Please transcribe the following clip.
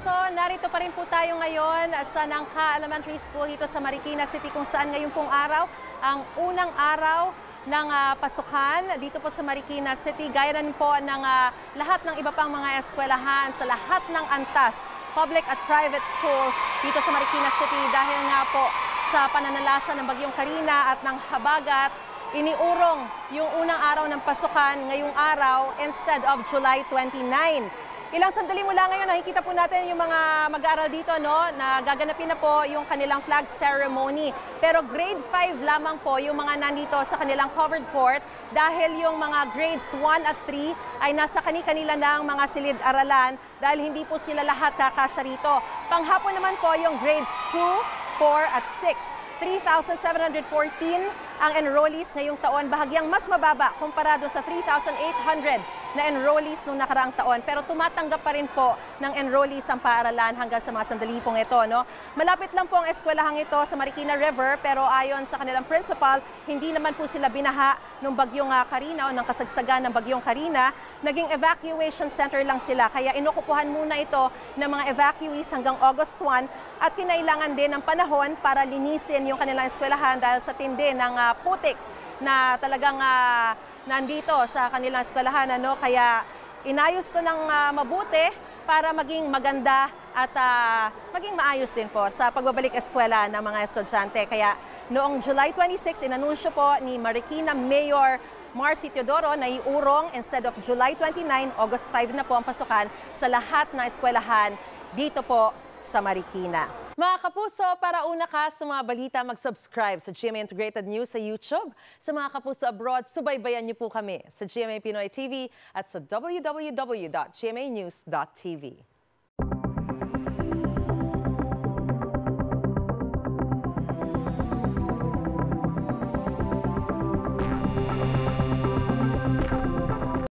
kapuso, narito pa rin po tayo ngayon sa Nangka Elementary School dito sa Marikina City kung saan ngayon pong araw ang unang araw ng pasukan dito po sa Marikina City. Gaya rin po ng lahat ng iba pang mga eskwelahan sa lahat ng antas, public at private schools dito sa Marikina City dahil nga po sa pananalasa ng Bagyong Carina at ng Habagat, iniurong yung unang araw ng pasukan ngayong araw instead of July 29. Ilang sandali mula ngayon, nakikita po natin yung mga mag-aaral dito, no, na gaganapin na po yung kanilang flag ceremony. Pero grade 5 lamang po yung mga nandito sa kanilang covered court dahil yung mga grades 1 at 3 ay nasa kani-kanila ng mga silid-aralan dahil hindi po sila lahat kakasya rito. Panghapon naman po yung grades 2, 4 at 6. 3,714 ang enrollees ngayong taon, bahagyang mas mababa kumpara sa 3,800 na enrollees noong nakaraang taon. Pero tumatanggap pa rin po ng enrollees ang paaralan hanggang sa mga sandali pong ito. No? Malapit lang po ang eskwelahang ito sa Marikina River, pero ayon sa kanilang principal, hindi naman po sila binaha ng Bagyong Carina o ng kasagsagan ng Bagyong Carina. Naging evacuation center lang sila, kaya inukupuhan muna ito ng mga evacuees hanggang August 1 at kinailangan din ng panahon para linisin yung kanilang eskwelahan dahil sa tindi ng putik na talagang nandito sa kanilang eskwelahan. Kaya inayos to ng mabuti para maging maganda at maging maayos din po sa pagbabalik eskwela ng mga estudyante. Kaya noong July 26, inanunsyo po ni Marikina Mayor Marcy Teodoro na iurong instead of July 29, August 5 na po ang pasukan sa lahat ng eskwelahan dito po sa Marikina. Mga kapuso, para una ka sa mga balita, mag-subscribe sa GMA Integrated News sa YouTube. Sa mga kapuso abroad, subaybayan niyo po kami sa GMA Pinoy TV at sa www.gmanews.tv.